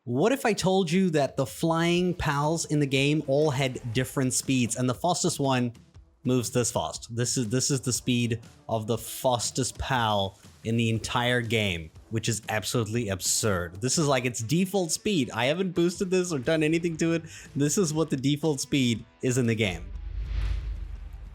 What if I told you that the flying pals in the game all had different speeds and the fastest one moves this fast? This is the speed of the fastest pal in the entire game, which is absolutely absurd. This is like its default speed. I haven't boosted this or done anything to it. This is what the default speed is in the game.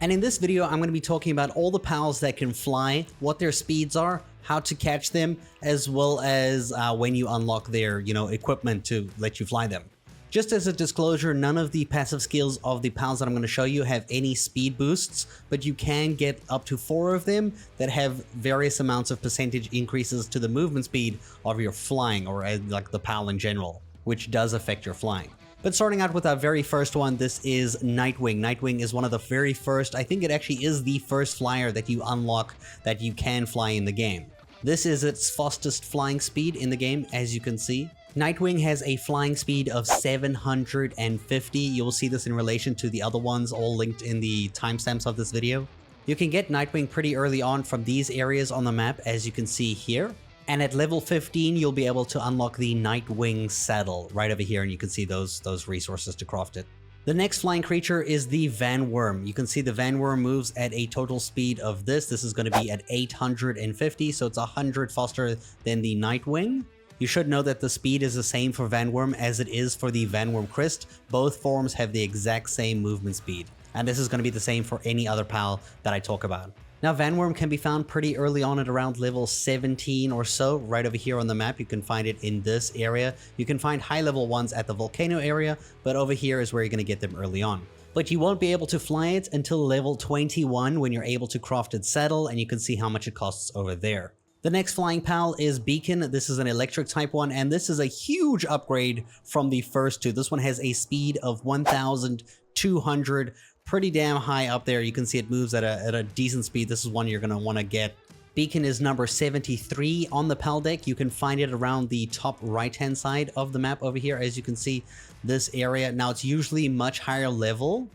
And in this video, I'm going to be talking about all the pals that can fly, what their speeds are, how to catch them, as well as when you unlock their, equipment to let you fly them. Just as a disclosure, none of the passive skills of the pals that I'm going to show you have any speed boosts, but you can get up to 4 of them that have various amounts of percentage increases to the movement speed of your flying, or like the pal in general, which does affect your flying. But starting out with our very first one, this is Nitewing. Nitewing is one of the very first, I think it actually is the first flyer that you unlock that you can fly in the game. This is its fastest flying speed in the game, as you can see. Nitewing has a flying speed of 750. You'll see this in relation to the other ones, all linked in the timestamps of this video. You can get Nitewing pretty early on from these areas on the map, as you can see here. And at level 15, you'll be able to unlock the Nitewing saddle right over here, and you can see those resources to craft it. The next flying creature is the Vanwyrm. You can see the Vanwyrm moves at a total speed of this. This is going to be at 850, so it's 100 faster than the Nitewing. You should know that the speed is the same for Vanwyrm as it is for the Vanwyrm Crest. Both forms have the exact same movement speed, and this is going to be the same for any other pal that I talk about. Now, Vanwyrm can be found pretty early on at around level 17 or so, right over here on the map. You can find it in this area. You can find high level ones at the volcano area, but over here is where you're going to get them early on. But you won't be able to fly it until level 21 when you're able to craft its saddle, and you can see how much it costs over there. The next flying pal is Beakon. This is an electric type one, and this is a huge upgrade from the first two. This one has a speed of 1,200. Pretty damn high up there. You can see it moves at a decent speed. This is one you're going to want to get. Beakon is number 73 on the pal deck. You can find it around the top right hand side of the map over here, as you can see this area. Now, it's usually much higher level.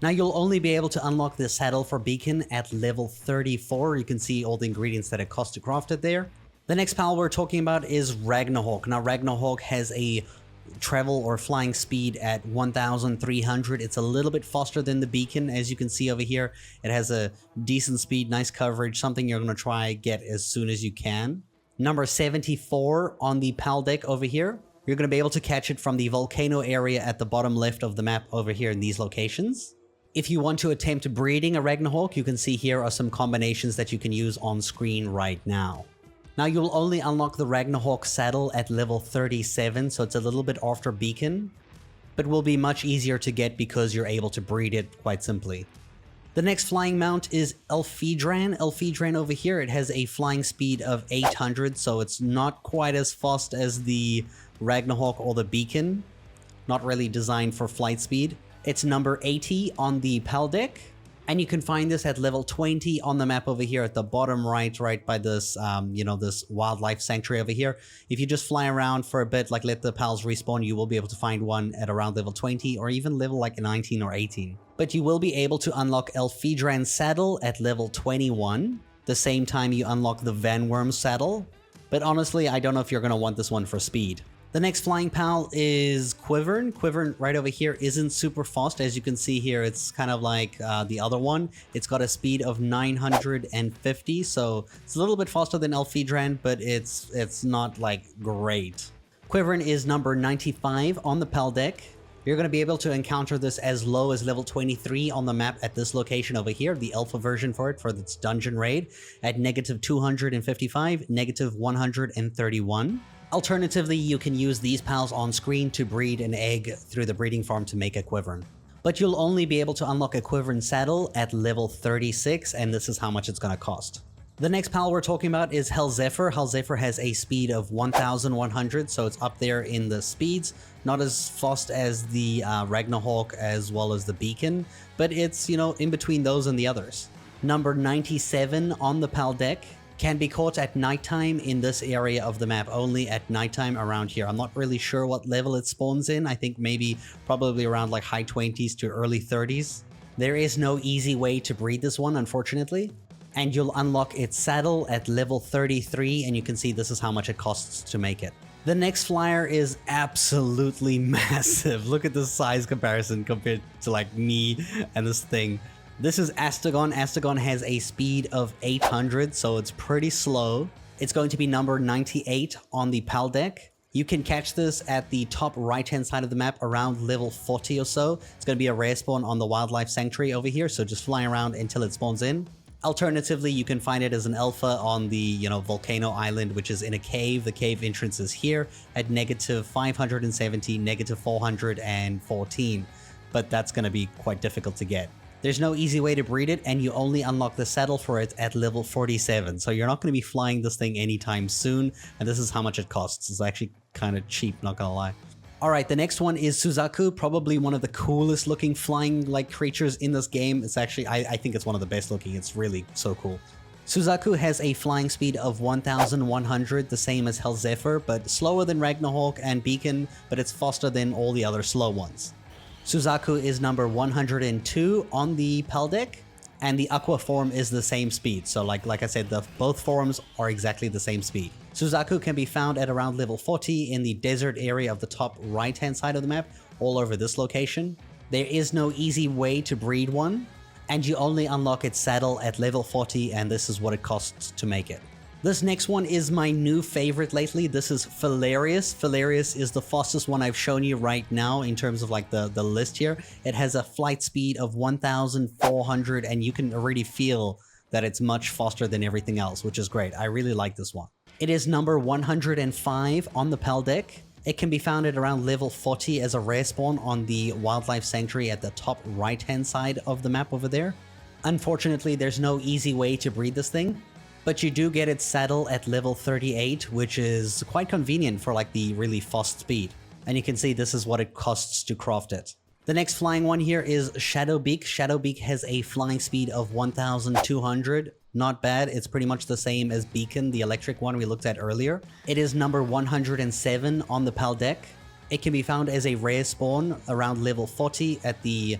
Now, you'll only be able to unlock the saddle for Beakon at level 34. You can see all the ingredients that it costs to craft it there. The next pal we're talking about is Ragnahawk. Now, Ragnahawk has a travel or flying speed at 1,300. It's a little bit faster than the Beakon, as you can see over here. It has a decent speed, nice coverage, something you're going to try get as soon as you can. Number 74 on the pal deck over here. You're going to be able to catch it from the volcano area at the bottom left of the map over here in these locations. If you want to attempt breeding a Ragnahawk, you can see here are some combinations that you can use on screen right now. Now, you'll only unlock the Ragnahawk saddle at level 37, so it's a little bit after Beakon, but will be much easier to get because you're able to breed it quite simply. The next flying mount is Elphidran. Elphidran over here, it has a flying speed of 800, so it's not quite as fast as the Ragnahawk or the Beakon. Not really designed for flight speed. It's number 80 on the pal deck. And you can find this at level 20 on the map over here at the bottom right by this, this wildlife sanctuary over here. If you just fly around for a bit, like let the pals respawn, you will be able to find one at around level 20 or even level like 19 or 18. But you will be able to unlock Elphidran's saddle at level 21, the same time you unlock the Vanwyrm saddle. But honestly, I don't know if you're going to want this one for speed. The next flying pal is Quivern. Quivern right over here isn't super fast. As you can see here, it's kind of like the other one. It's got a speed of 950, so it's a little bit faster than Elphidran, but it's not like great. Quivern is number 95 on the pal deck. You're going to be able to encounter this as low as level 23 on the map at this location over here, the alpha version for it, for its dungeon raid, at negative 255, negative 131. Alternatively, you can use these pals on screen to breed an egg through the breeding farm to make a Quivern. But you'll only be able to unlock a Quivern saddle at level 36, and this is how much it's going to cost. The next pal we're talking about is Helzephyr. Helzephyr has a speed of 1,100, so it's up there in the speeds. Not as fast as the Ragnahawk as well as the Beakon, but it's, in between those and the others. Number 97 on the pal deck. Can be caught at nighttime in this area of the map, only at nighttime around here. I'm not really sure what level it spawns in. I think probably around like high 20s to early 30s. There is no easy way to breed this one, unfortunately. And you'll unlock its saddle at level 33, and you can see this is how much it costs to make it. The next flyer is absolutely massive. Look at the size comparison compared to like me and this thing. This is Astegon. Astegon has a speed of 800, so it's pretty slow. It's going to be number 98 on the PAL deck. You can catch this at the top right-hand side of the map around level 40 or so. It's going to be a rare spawn on the Wildlife Sanctuary over here, so just fly around until it spawns in. Alternatively, you can find it as an alpha on the, Volcano Island, which is in a cave. The cave entrance is here at negative 570, negative 414, but that's going to be quite difficult to get. There's no easy way to breed it, and you only unlock the saddle for it at level 47, so you're not going to be flying this thing anytime soon, and this is how much it costs. It's actually kind of cheap, not gonna lie. Alright, the next one is Suzaku, probably one of the coolest looking flying like creatures in this game. It's actually, I think it's one of the best looking. It's really so cool. Suzaku has a flying speed of 1100, the same as Helzephyr, but slower than Ragnahawk and Beakon, but it's faster than all the other slow ones. Suzaku is number 102 on the PAL deck, and the Aqua form is the same speed. So like I said, both forms are exactly the same speed. Suzaku can be found at around level 40 in the desert area of the top right-hand side of the map, all over this location. There is no easy way to breed one, and you only unlock its saddle at level 40, and this is what it costs to make it. This next one is my new favorite lately. This is Faleris. Faleris is the fastest one I've shown you right now in terms of like the list here. It has a flight speed of 1400, and you can already feel that it's much faster than everything else, which is great. I really like this one. It is number 105 on the PAL deck. It can be found at around level 40 as a rare spawn on the Wildlife Sanctuary at the top right-hand side of the map over there. Unfortunately, there's no easy way to breed this thing, but you do get its saddle at level 38, which is quite convenient for like the really fast speed. And you can see this is what it costs to craft it. The next flying one here is Shadowbeak. Shadowbeak has a flying speed of 1200. Not bad. It's pretty much the same as Beakon, the electric one we looked at earlier. It is number 107 on the PAL deck. It can be found as a rare spawn around level 40 at the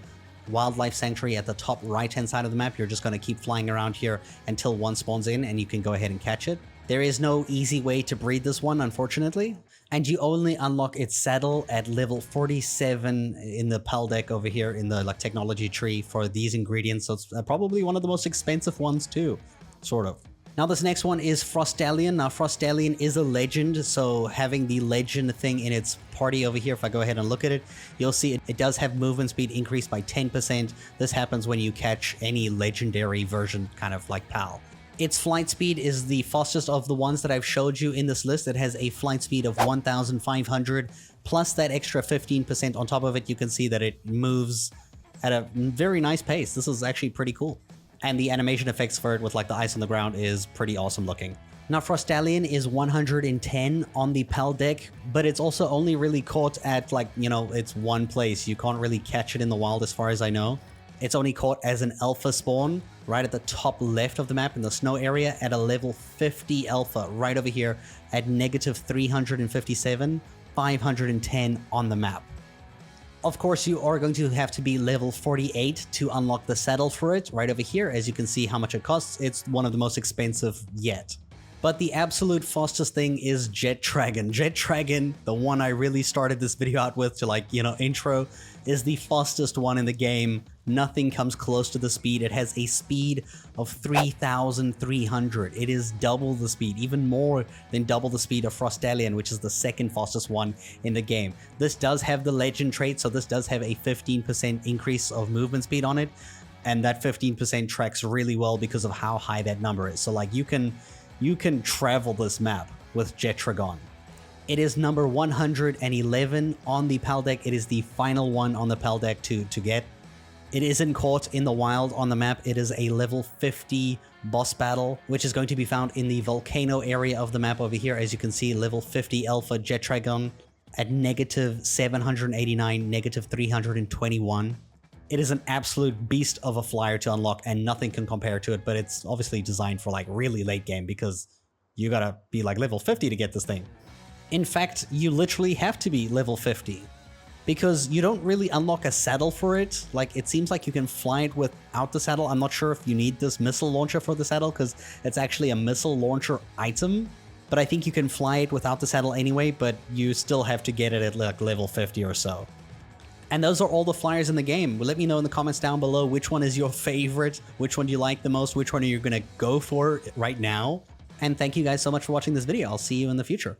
Wildlife Sanctuary at the top right-hand side of the map. You're just going to keep flying around here until one spawns in, and you can go ahead and catch it. There is no easy way to breed this one, unfortunately, and you only unlock its saddle at level 47 in the PAL deck over here in the like technology tree for these ingredients, so it's probably one of the most expensive ones too, sort of. Now this next one is Frostallion. Now Frostallion is a legend, so having the legend thing in its party over here, if I go ahead and look at it, you'll see it does have movement speed increased by 10%. This happens when you catch any legendary version, kind of like PAL. Its flight speed is the fastest of the ones that I've showed you in this list. It has a flight speed of 1500, plus that extra 15% on top of it. You can see that it moves at a very nice pace. This is actually pretty cool. And the animation effects for it with like the ice on the ground is pretty awesome looking. Now Frostallion is 110 on the PAL deck, but it's also only really caught at like, it's one place. You can't really catch it in the wild as far as I know. It's only caught as an alpha spawn right at the top left of the map in the snow area at a level 50 alpha right over here at negative 357, 510 on the map. Of course, you are going to have to be level 48 to unlock the saddle for it right over here. As you can see how much it costs, it's one of the most expensive yet. But the absolute fastest thing is Jetragon. Jetragon, the one I really started this video out with to intro, is the fastest one in the game. Nothing comes close to the speed. It has a speed of 3,300. It is double the speed, even more than double the speed of Frostallion, which is the second fastest one in the game. This does have the legend trait, so this does have a 15% increase of movement speed on it, and that 15% tracks really well because of how high that number is. So like you can travel this map with Jetragon. It is number 111 on the PAL deck. It is the final one on the PAL deck to get. It isn't caught in the wild on the map. It is a level 50 boss battle, which is going to be found in the volcano area of the map over here. As you can see, level 50 alpha Jetragon at negative 789, negative 321. It is an absolute beast of a flyer to unlock, and nothing can compare to it, but it's obviously designed for like really late game because you gotta be like level 50 to get this thing. In fact, you literally have to be level 50 because you don't really unlock a saddle for it. Like, it seems like you can fly it without the saddle. I'm not sure if you need this missile launcher for the saddle because it's actually a missile launcher item. but I think you can fly it without the saddle anyway, but you still have to get it at like level 50 or so. And those are all the flyers in the game. Let me know in the comments down below which one is your favorite, which one do you like the most, which one are you going to go for right now. And thank you guys so much for watching this video. I'll see you in the future.